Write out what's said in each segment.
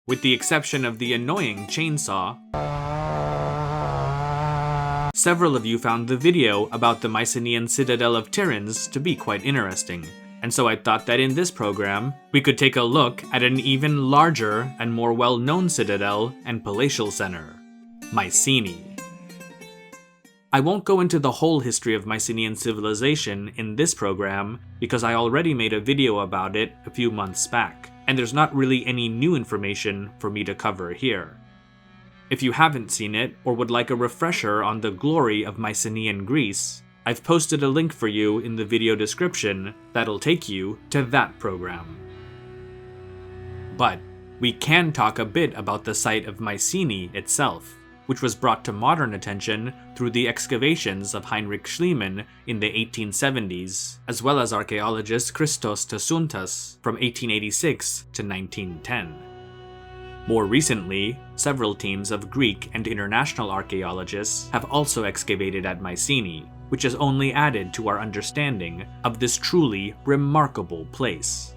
with the exception of the annoying chainsaw. Several of you found the video about the Mycenaean Citadel of Tiryns to be quite interesting, and so I thought that in this program, we could take a look at an even larger and more well-known citadel and palatial center, Mycenae. I won't go into the whole history of Mycenaean civilization in this program because I already made a video about it a few months back, and there's not really any new information for me to cover here. If you haven't seen it or would like a refresher on the glory of Mycenaean Greece, I've posted a link for you in the video description that'll take you to that program. But we can talk a bit about the site of Mycenae itself, which was brought to modern attention through the excavations of Heinrich Schliemann in the 1870s, as well as archaeologist Christos Tassountas from 1886 to 1910. More recently, several teams of Greek and international archaeologists have also excavated at Mycenae, which has only added to our understanding of this truly remarkable place.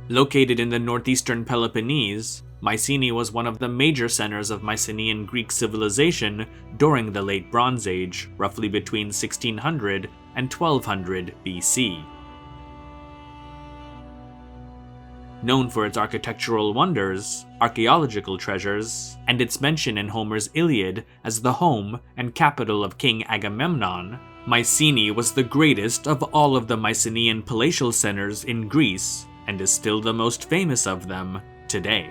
Located in the northeastern Peloponnese, Mycenae was one of the major centers of Mycenaean Greek civilization during the Late Bronze Age, roughly between 1600 and 1200 BC. Known for its architectural wonders, archaeological treasures, and its mention in Homer's Iliad as the home and capital of King Agamemnon, Mycenae was the greatest of all of the Mycenaean palatial centers in Greece and is still the most famous of them today.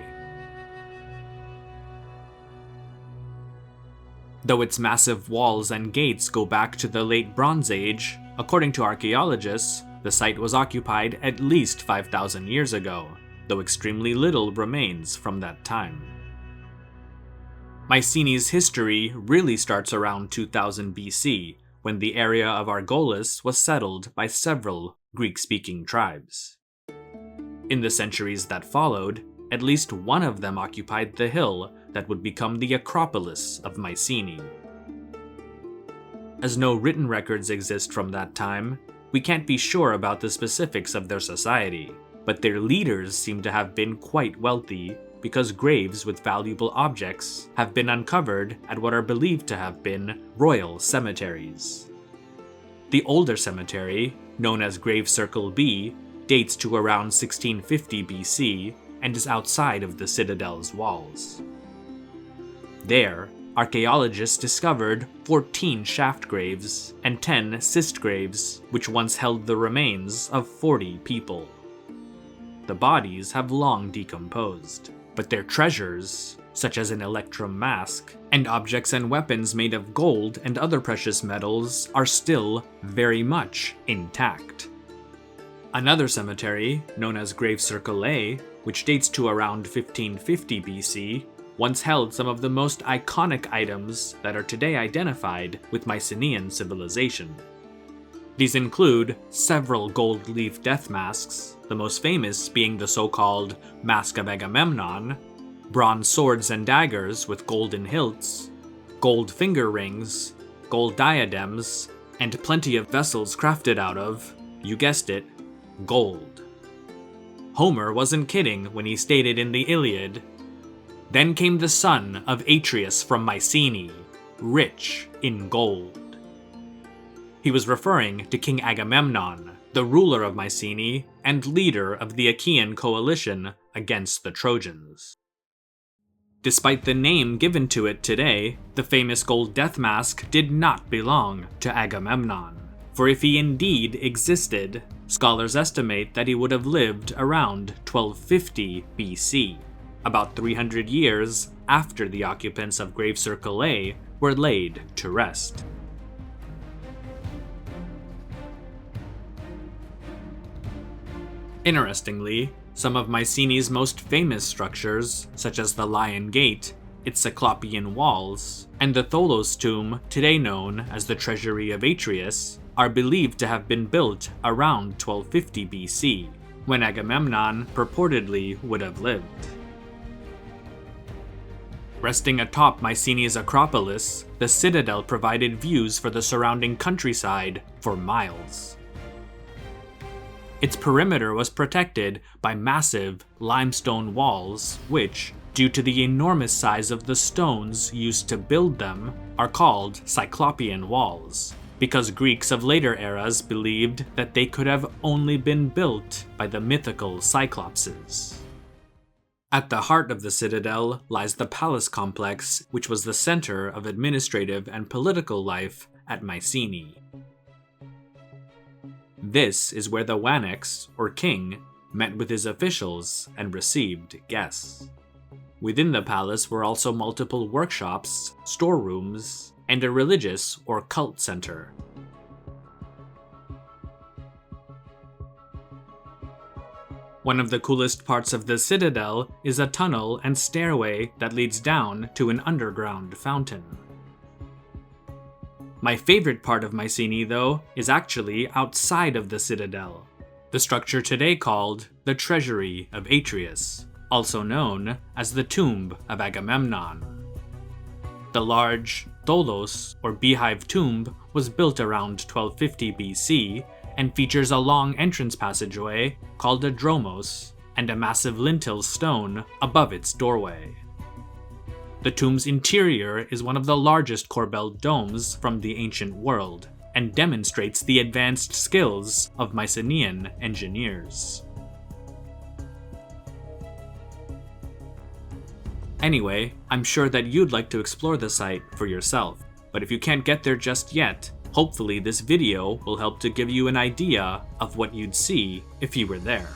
Though its massive walls and gates go back to the Late Bronze Age, according to archaeologists, the site was occupied at least 5,000 years ago, though extremely little remains from that time. Mycenae's history really starts around 2000 BC, when the area of Argolis was settled by several Greek-speaking tribes. In the centuries that followed, at least one of them occupied the hill that would become the Acropolis of Mycenae. As no written records exist from that time, we can't be sure about the specifics of their society, but their leaders seem to have been quite wealthy because graves with valuable objects have been uncovered at what are believed to have been royal cemeteries. The older cemetery, known as Grave Circle B, dates to around 1650 BC and is outside of the citadel's walls. There, archaeologists discovered 14 shaft graves and 10 cist graves, which once held the remains of 40 people. The bodies have long decomposed, but their treasures, such as an electrum mask, and objects and weapons made of gold and other precious metals, are still very much intact. Another cemetery, known as Grave Circle A, which dates to around 1550 BC, once held some of the most iconic items that are today identified with Mycenaean civilization. These include several gold leaf death masks, the most famous being the so-called Mask of Agamemnon, bronze swords and daggers with golden hilts, gold finger rings, gold diadems, and plenty of vessels crafted out of, you guessed it, gold. Homer wasn't kidding when he stated in the Iliad, "Then came the son of Atreus from Mycenae, rich in gold." He was referring to King Agamemnon, the ruler of Mycenae and leader of the Achaean coalition against the Trojans. Despite the name given to it today, the famous gold death mask did not belong to Agamemnon. For if he indeed existed, scholars estimate that he would have lived around 1250 BC, about 300 years after the occupants of Grave Circle A were laid to rest. Interestingly, some of Mycenae's most famous structures, such as the Lion Gate, its Cyclopean walls, and the Tholos tomb, today known as the Treasury of Atreus, are believed to have been built around 1250 BC, when Agamemnon purportedly would have lived. Resting atop Mycenae's Acropolis, the citadel provided views for the surrounding countryside for miles. Its perimeter was protected by massive limestone walls, which, due to the enormous size of the stones used to build them, are called Cyclopean walls, because Greeks of later eras believed that they could have only been built by the mythical Cyclopses. At the heart of the citadel lies the palace complex, which was the center of administrative and political life at Mycenae. This is where the Wanax, or king, met with his officials and received guests. Within the palace were also multiple workshops, storerooms, and a religious or cult center. One of the coolest parts of the citadel is a tunnel and stairway that leads down to an underground fountain. My favorite part of Mycenae, though, is actually outside of the citadel, the structure today called the Treasury of Atreus, also known as the Tomb of Agamemnon. The large tholos, or beehive tomb, was built around 1250 BC and features a long entrance passageway called a dromos and a massive lintel stone above its doorway. The tomb's interior is one of the largest corbelled domes from the ancient world and demonstrates the advanced skills of Mycenaean engineers. Anyway, I'm sure that you'd like to explore the site for yourself, but if you can't get there just yet, hopefully this video will help to give you an idea of what you'd see if you were there.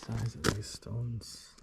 Size of these stones.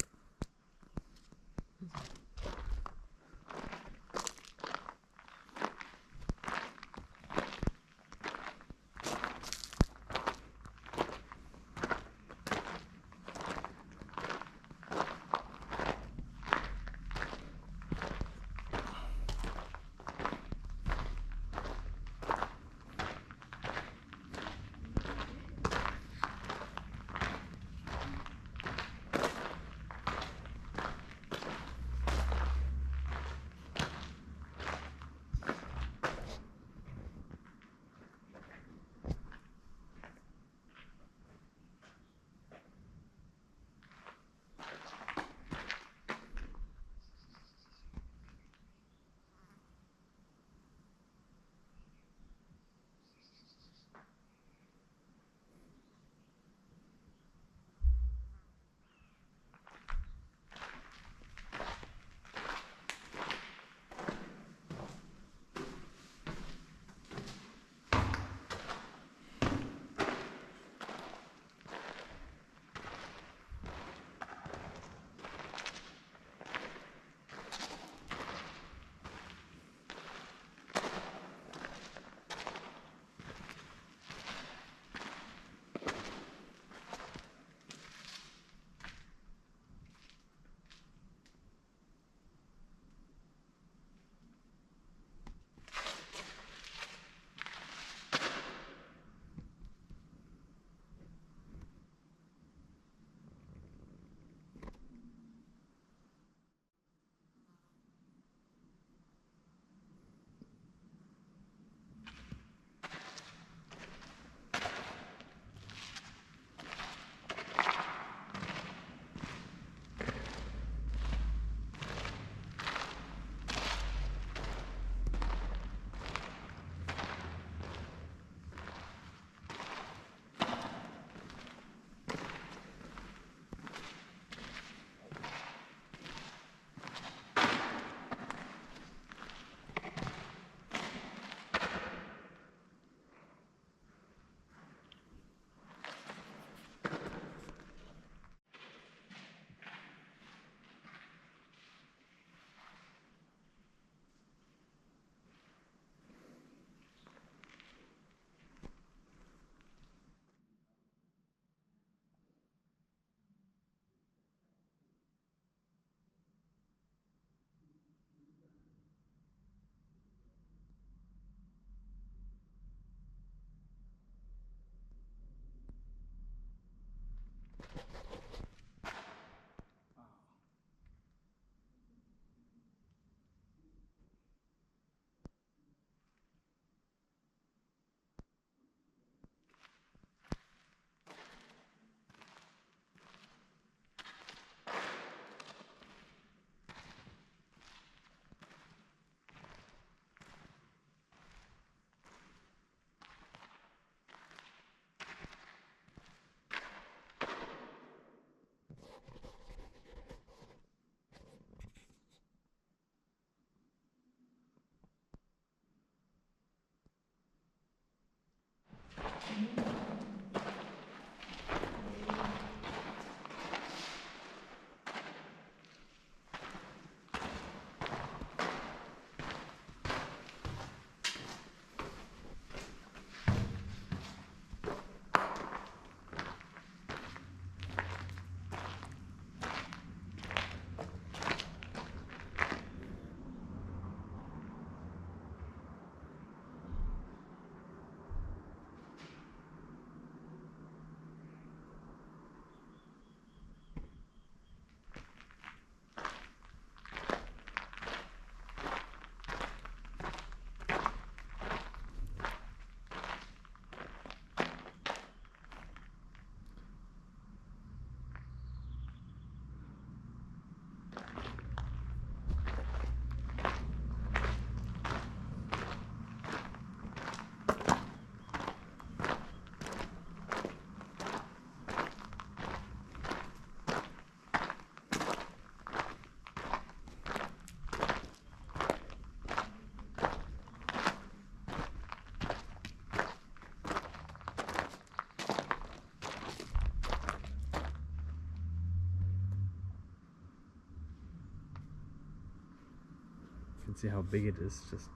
can see how big it is. Just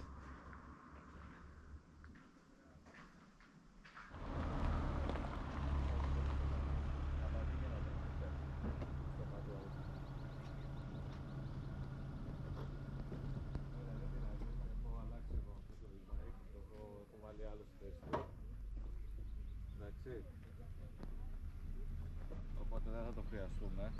Οπότε δεν θα το χρειαστούμε.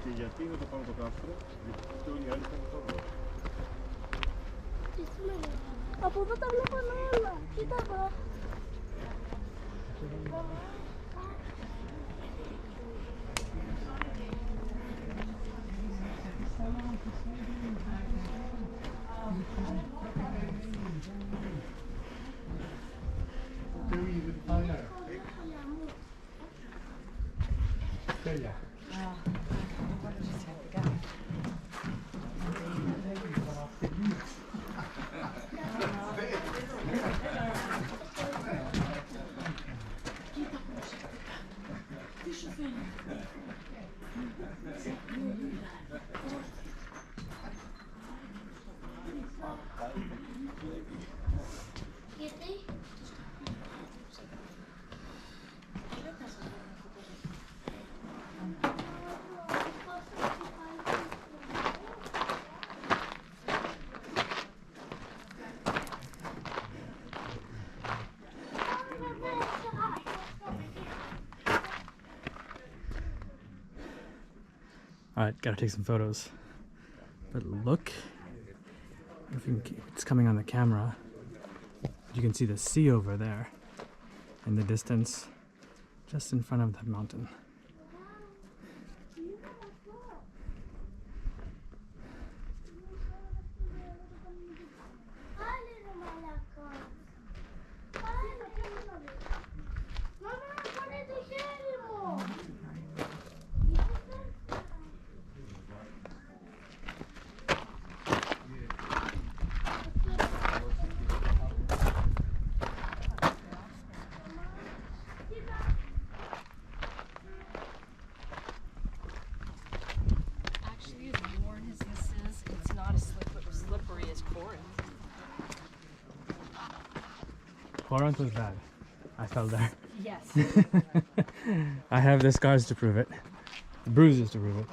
Gli attini da Paolo Castro, di tutti gli anni sono tornati. Apa betul lu pernah kita bah. Alright, gotta take some photos. But look, if you can, it's coming on the camera. You can see the sea over there in the distance, just in front of that mountain. Corinth was bad. I fell there. Yes. I have the scars to prove it. The bruises to prove it.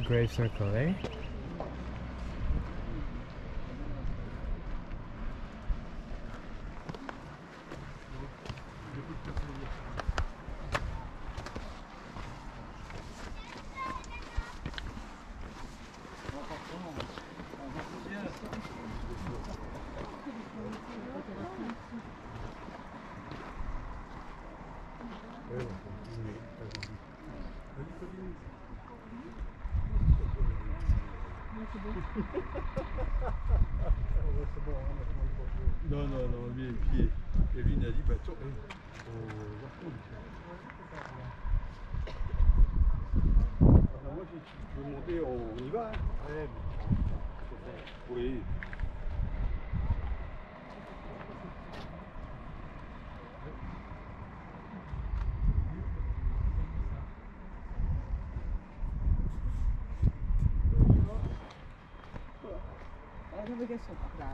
Grave circle, eh? Non, non, non, lui les pieds. Et lui, il a dit, bah, toi, moi, si tu veux monter, on y va. Hein. Ouais, mais... Oui. Navigação para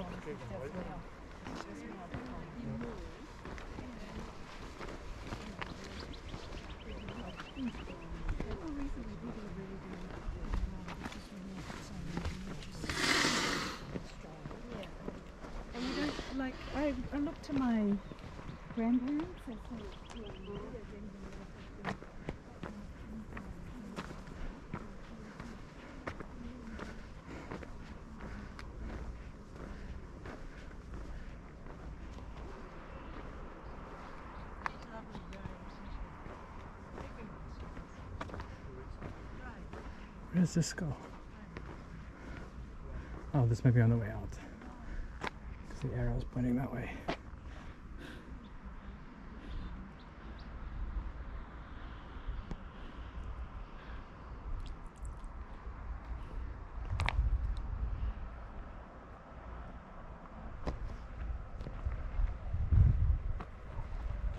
And you don't, like, I look to my grandparents. Where does this go? Oh, this might be on the way out. Because the arrow's pointing that way.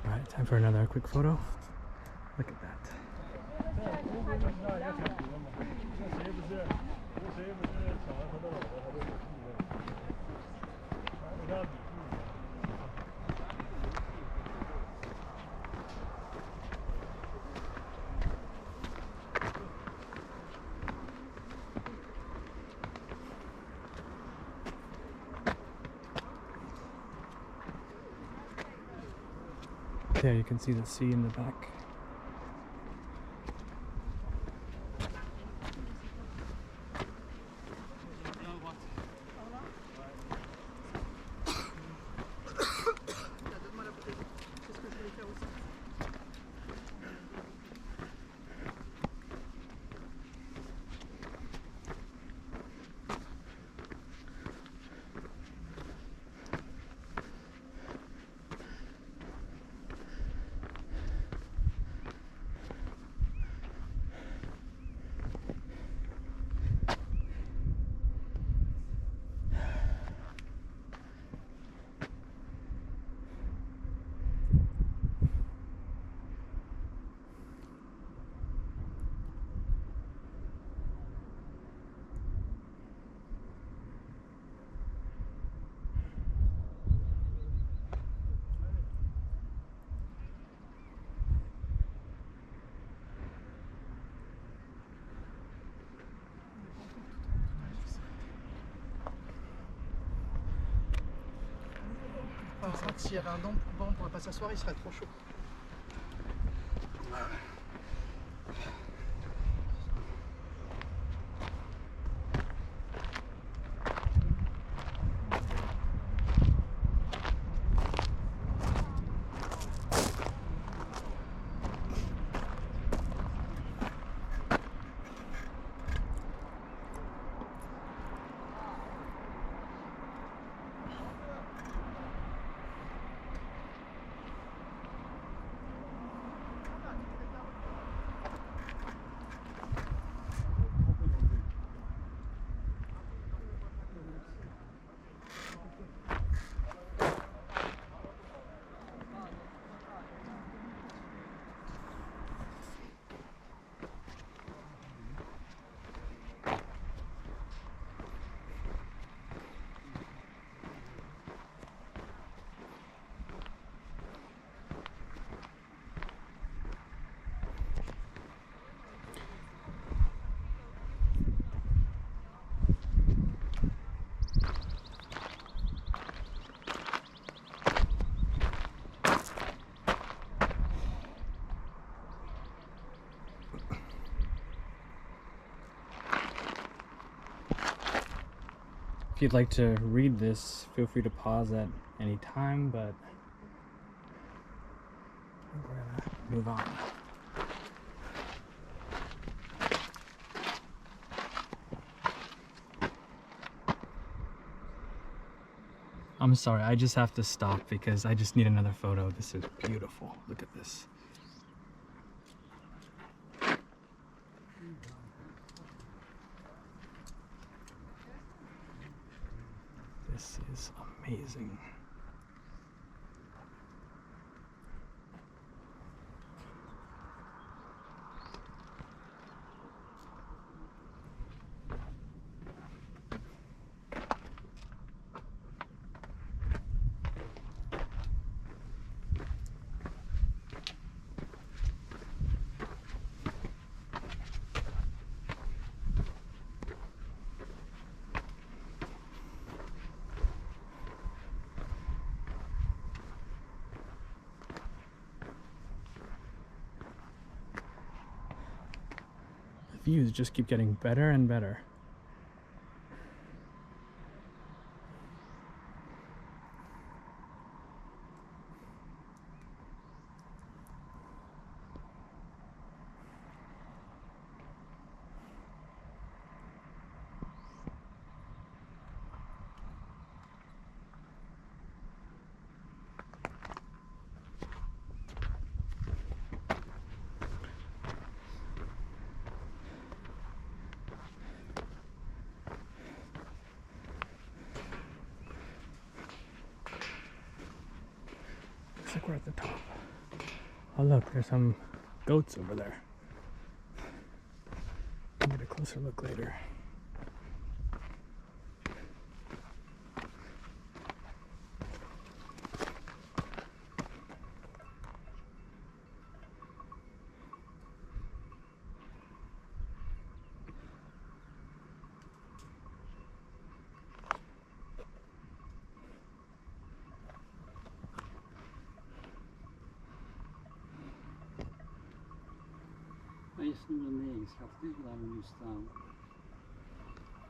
Alright, time for another quick photo. Look at that. There you can see the sea in the back. Par contre, s'il y avait un banc pour ne pas s'asseoir, il serait trop chaud. If you'd like to read this, feel free to pause at any time, but we're gonna move on. I'm sorry, I just have to stop because I just need another photo. This is beautiful. Look at this. This is amazing. views just keep getting better and better. Looks like we're at the top. Oh look, there's some goats over there. I'll get a closer look later. Is nummer 9, schat, waar we nu staan.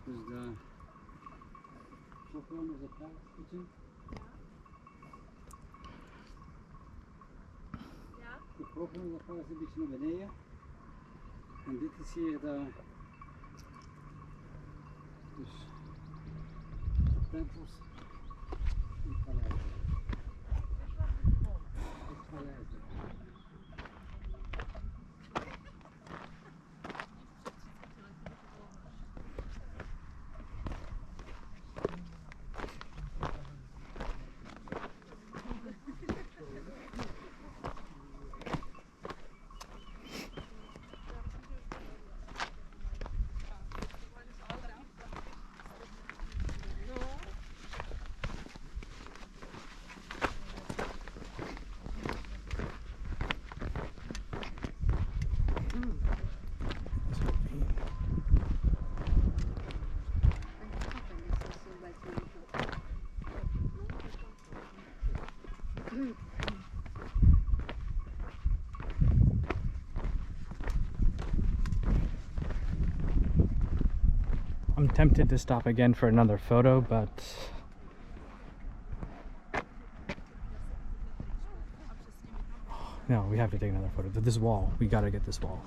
Dus de shotgun is het paardje. Ja. De propel is een beetje naar beneden. En dit is hier de, dus de tempels in het paleis. Het paleis. I'm tempted to stop again for another photo, but no, we have to take another photo. This wall, we gotta get this wall.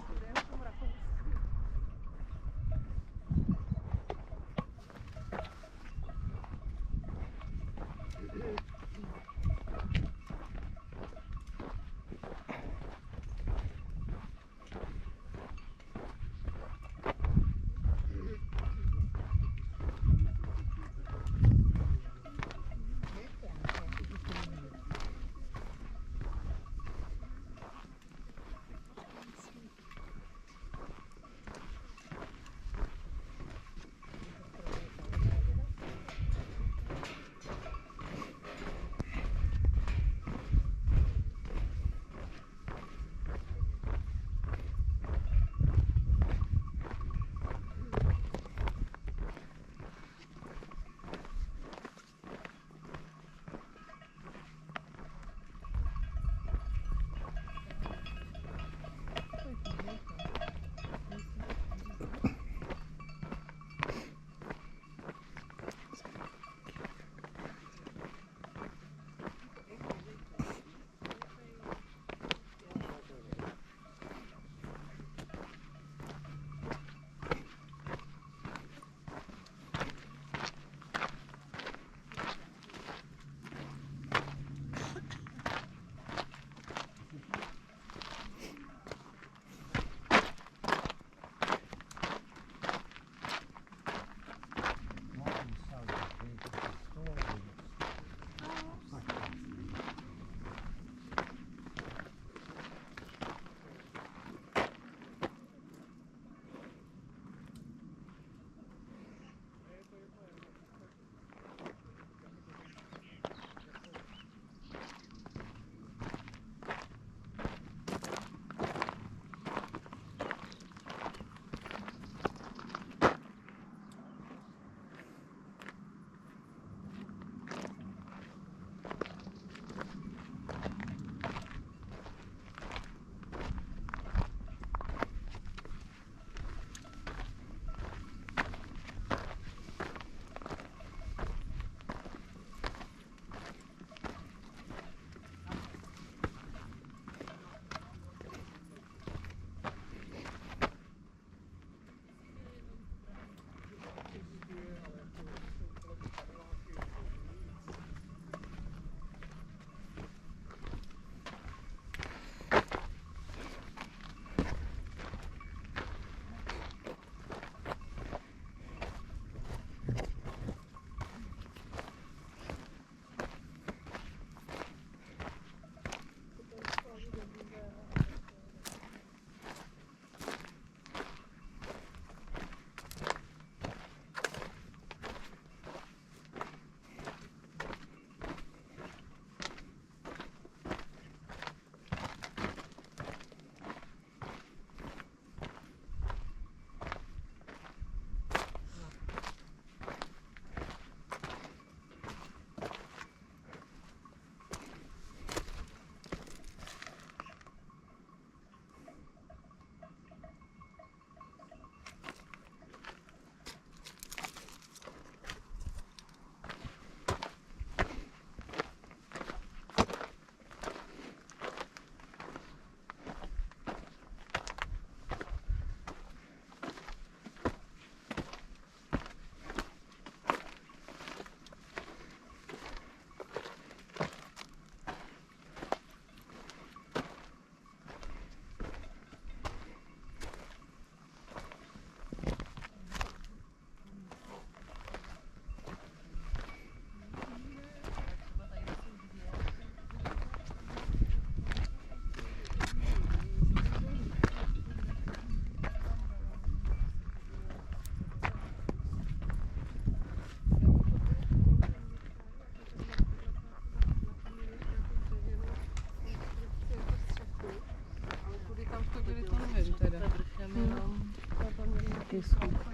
taky schůdka.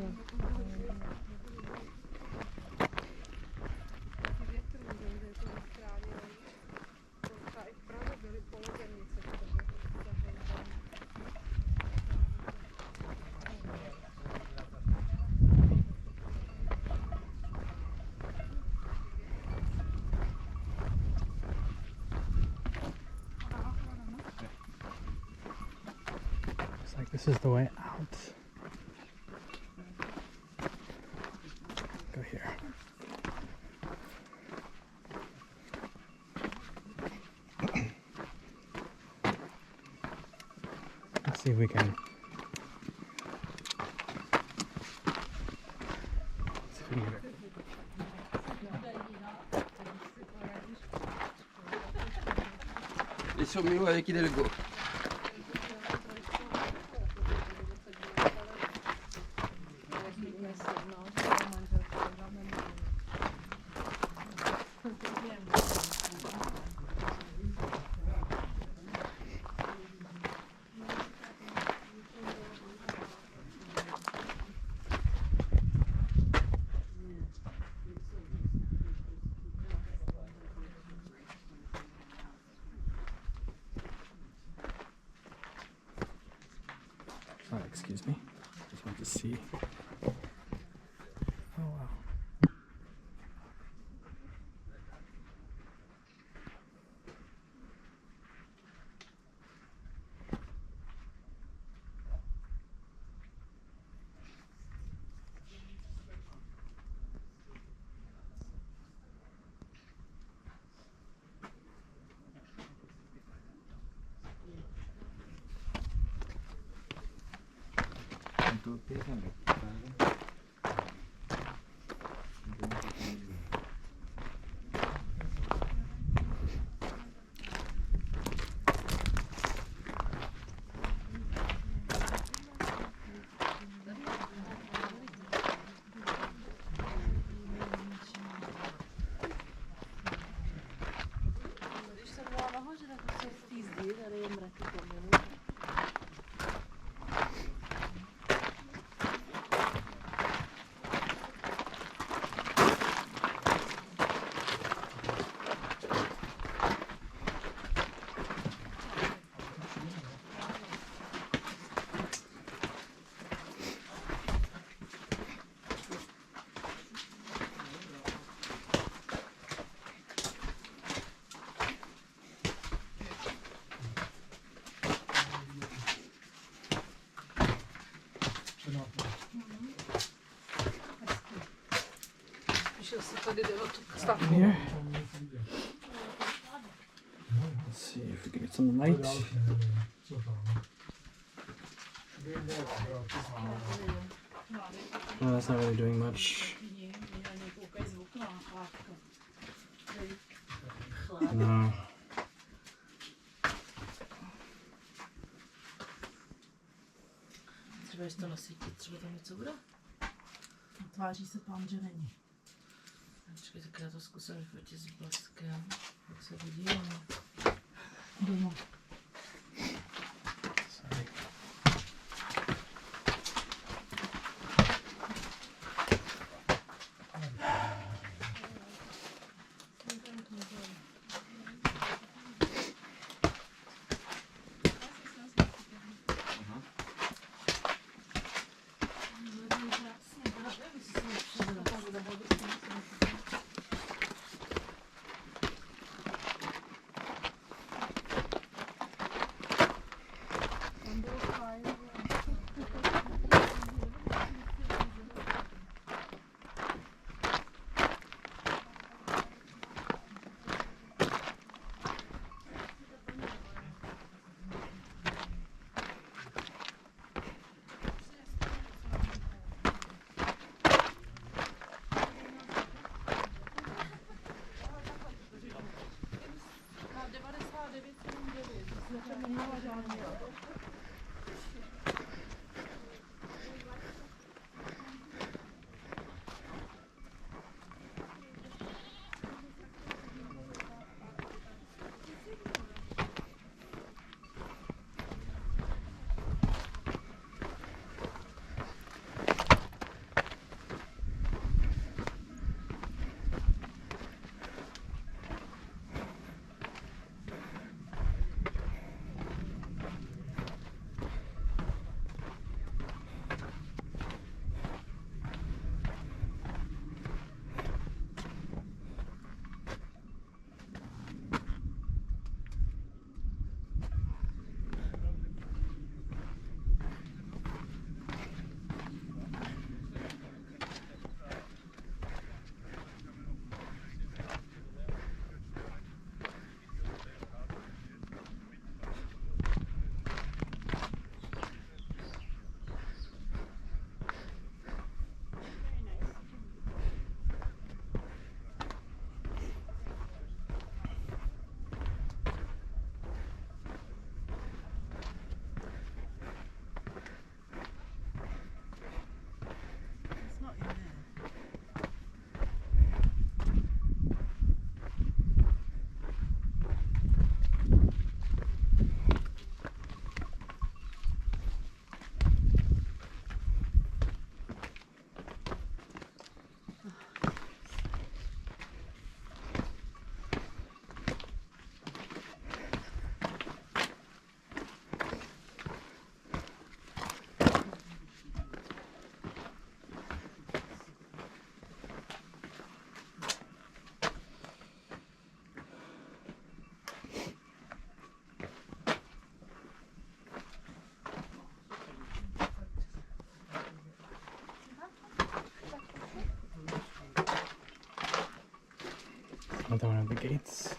Looks like this is the way out. Go here. Let's see if we can. See if we can get it. Adesso mi vuole chiedere il go. Sorry, excuse me. Just want to see. Oh wow. Here. Let's see if we can get some light. No, that's not really doing much. No. Třeba jestli to nasvítit, třeba tam něco bude. Tváří se pán, že není. Počkej, tak já to zkusím vyfotit s bleskem. Jak se podívám. Doma. Sorry. Another one of the gates.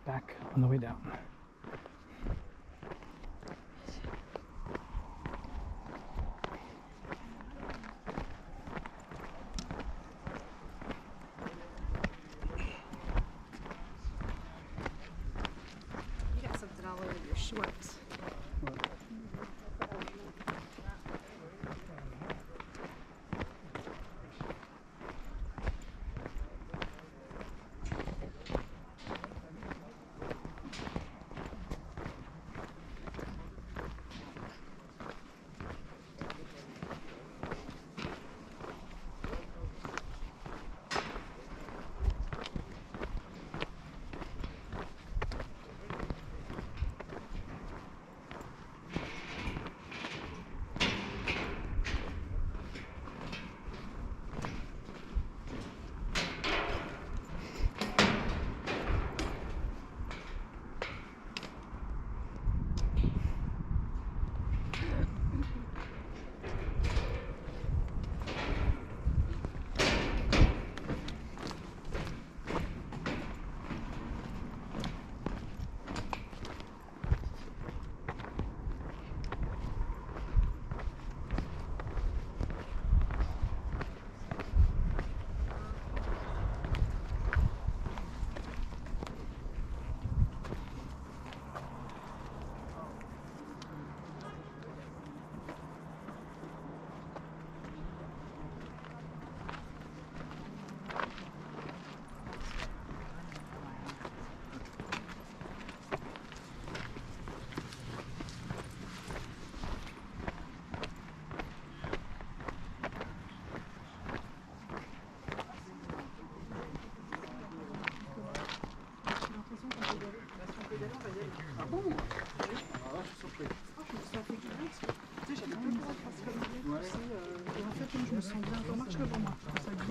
Back on the way down. You got something all over your shorts.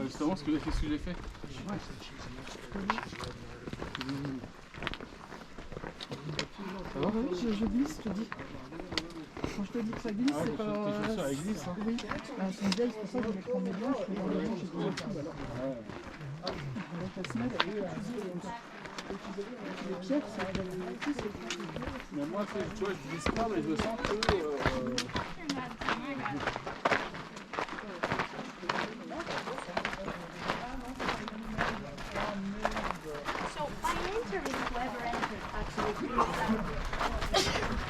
Justement, qu'est-ce que j'ai fait? Ça va? Oui, je glisse, je te dis. Quand je te dis que ça glisse, c'est pas... Tes chaussures, elles glissent, hein? Oui, c'est une vieille, c'est pour ça que je vais prendre mes blanches, je vais dans le blanc, j'ai trouvé tout alors. Avec la semelle, elle est utilisée. Les pierres, ça va dans le petit, c'est... Mais moi, tu vois, je glisse pas, mais je sens que...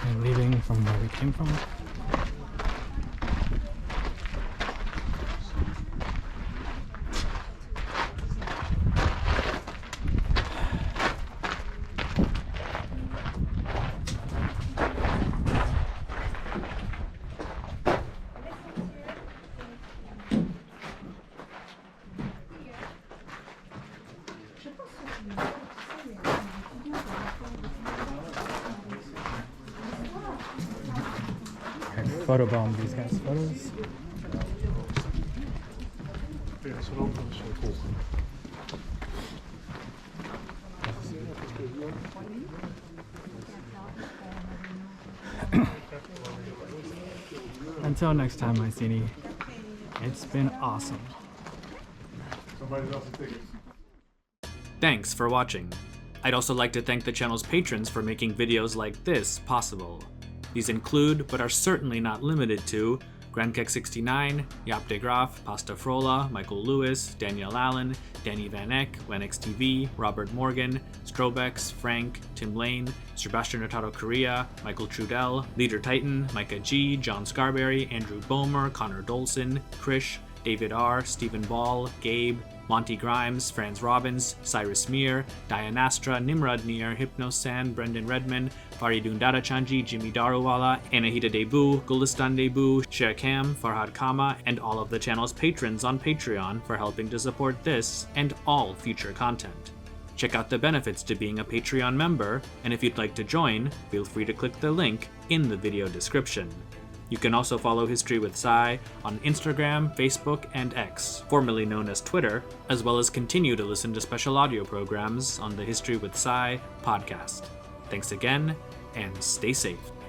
And leaving from where we came from. Photobomb these guys' photos. Until next time, Mycenae, it's been awesome. Thanks for watching. I'd also like to thank the channel's patrons for making videos like this possible. These include, but are certainly not limited to, Grandkek69, Yap de Graaf, Pasta Frola, Michael Lewis, Danielle Allen, Danny Van Eck, Lennox TV, Robert Morgan, Strobex, Frank, Tim Lane, Sebastian Notaro Korea, Michael Trudell, Leader Titan, Micah G, John Scarberry, Andrew Bomer, Connor Dolson, Krish, David R, Stephen Ball, Gabe, Monty Grimes, Franz Robbins, Cyrus Mir, Dianastra, Nimrod Nir, Hypnosan, Brendan Redman, Faridun Dadachanji, Jimmy Daruwala, Anahita Debu, Gulistan Debu, Sher Kam, Farhad Kama, and all of the channel's patrons on Patreon for helping to support this and all future content. Check out the benefits to being a Patreon member, and if you'd like to join, feel free to click the link in the video description. You can also follow History with Cy on Instagram, Facebook, and X, formerly known as Twitter, as well as continue to listen to special audio programs on the History with Cy podcast. Thanks again, and stay safe.